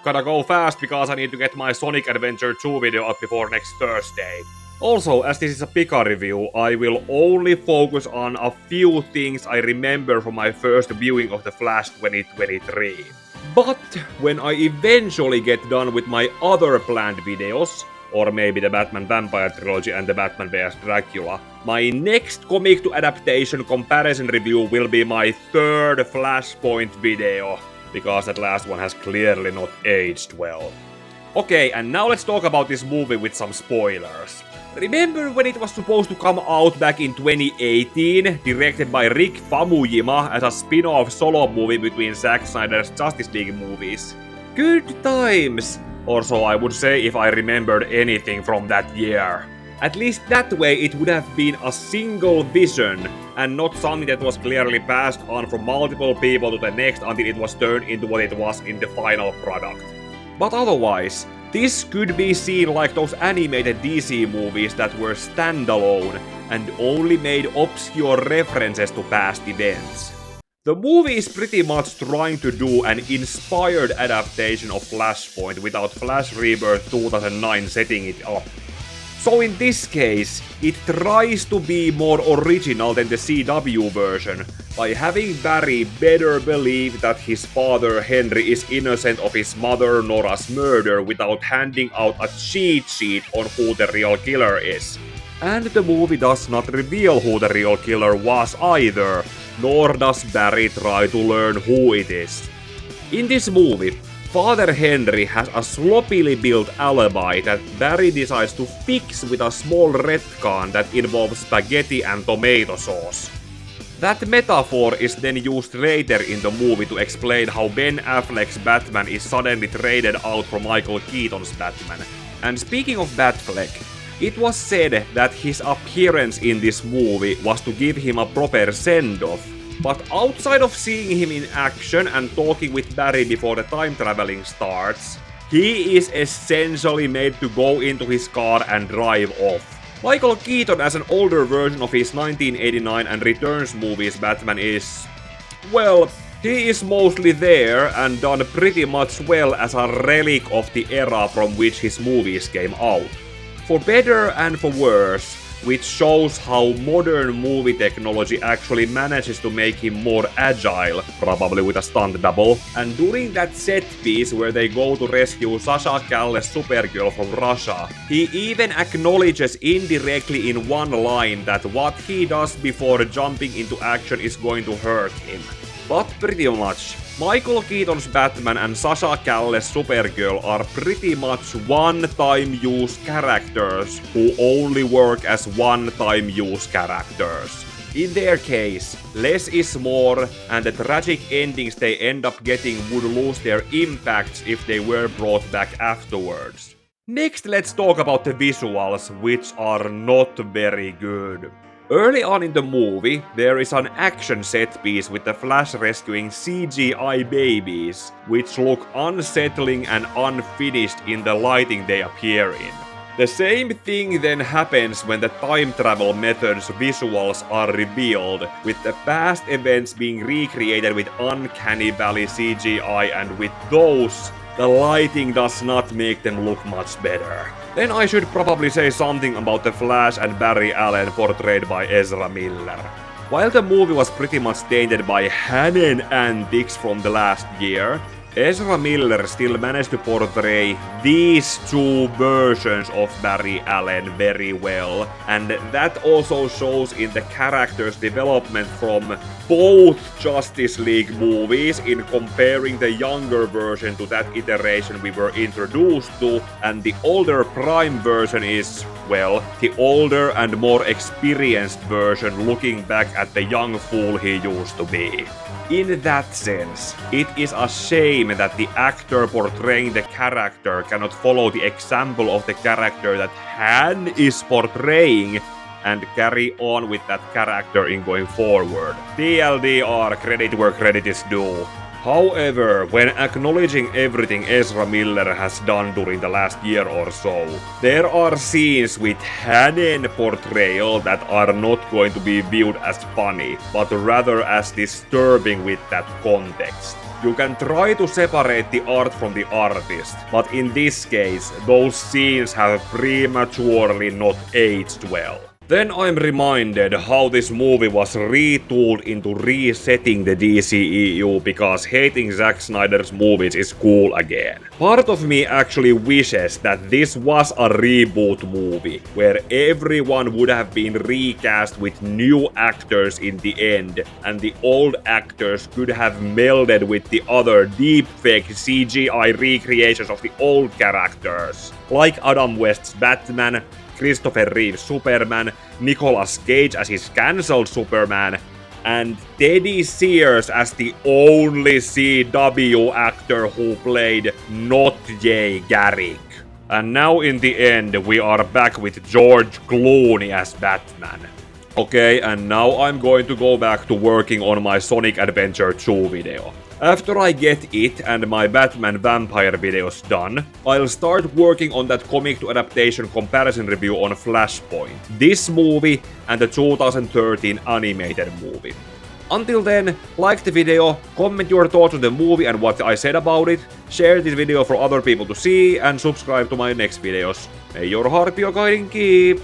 Gotta go fast because I need to get my Sonic Adventure 2 video up before next Thursday. Also, as this is a Pika review, I will only focus on a few things I remember from my first viewing of The Flash 2023. But when I eventually get done with my other planned videos, or maybe the Batman Vampire Trilogy and the Batman vs Dracula, my next comic to adaptation comparison review will be my third Flashpoint video, because that last one has clearly not aged well. Okay, and now let's talk about this movie with some spoilers. Remember when it was supposed to come out back in 2018, directed by Rick Famuyima as a spin-off solo movie between Zack Snyder's Justice League movies? Good times! Or so I would say if I remembered anything from that year. At least that way it would have been a single vision, and not something that was clearly passed on from multiple people to the next until it was turned into what it was in the final product. But otherwise, this could be seen like those animated DC movies that were standalone and only made obscure references to past events. The movie is pretty much trying to do an inspired adaptation of Flashpoint without Flash Rebirth 2009 setting it up. So in this case, it tries to be more original than the CW version, by having Barry better believe that his father Henry is innocent of his mother Nora's murder without handing out a cheat sheet on who the real killer is. And the movie does not reveal who the real killer was either, nor does Barry try to learn who it is. In this movie, Father Henry has a sloppily built alibi that Barry decides to fix with a small retcon that involves spaghetti and tomato sauce. That metaphor is then used later in the movie to explain how Ben Affleck's Batman is suddenly traded out for Michael Keaton's Batman. And speaking of Batfleck, it was said that his appearance in this movie was to give him a proper send-off. But outside of seeing him in action and talking with Barry before the time traveling starts, he is essentially made to go into his car and drive off. Michael Keaton as an older version of his 1989 and Returns movies Batman is... well, he is mostly there and done pretty much well as a relic of the era from which his movies came out. For better and for worse, which shows how modern movie technology actually manages to make him more agile, probably with a stunt double. And during that set piece where they go to rescue Sasha Calle's Supergirl from Russia, he even acknowledges indirectly in one line that what he does before jumping into action is going to hurt him. But pretty much, Michael Keaton's Batman and Sasha Calle's Supergirl are pretty much one-time use characters who only work as one-time use characters. In their case, less is more, and the tragic endings they end up getting would lose their impacts if they were brought back afterwards. Next, let's talk about the visuals, which are not very good. Early on in the movie, there is an action set piece with the Flash rescuing CGI babies, which look unsettling and unfinished in the lighting they appear in. The same thing then happens when the time travel method's visuals are revealed, with the past events being recreated with Uncanny Valley CGI, and with those, the lighting does not make them look much better. Then I should probably say something about the Flash and Barry Allen portrayed by Ezra Miller. While the movie was pretty much tainted by Hannon antics from the last year, Ezra Miller still managed to portray these two versions of Barry Allen very well, and that also shows in the character's development from both Justice League movies in comparing the younger version to that iteration we were introduced to, and the older Prime version is, well, the older and more experienced version looking back at the young fool he used to be. In that sense, it is a shame that the actor portraying the character cannot follow the example of the character that Han is portraying and carry on with that character in going forward. TLDR, credit where credit is due. However, when acknowledging everything Ezra Miller has done during the last year or so, there are scenes with Hannon portrayal that are not going to be viewed as funny, but rather as disturbing with that context. you can try to separate the art from the artist, but in this case, those scenes have prematurely not aged well. Then I'm reminded how this movie was retooled into resetting the DCEU because hating Zack Snyder's movies is cool again. Part of me actually wishes that this was a reboot movie, where everyone would have been recast with new actors in the end, and the old actors could have melded with the other deepfake CGI recreations of the old characters, like Adam West's Batman, Christopher Reeve's Superman, Nicolas Cage as his cancelled Superman, and Teddy Sears as the only CW actor who played not Jay Garrick. And now in the end, we are back with George Clooney as Batman. Okay, and now I'm going to go back to working on my Sonic Adventure 2 video. After I get it and my Batman Vampire videos done, I'll start working on that comic to adaptation comparison review on Flashpoint, this movie and the 2013 animated movie. Until then, like the video, comment your thoughts on the movie and what I said about it, share this video for other people to see, and subscribe to my next videos. May your heart be your guiding key!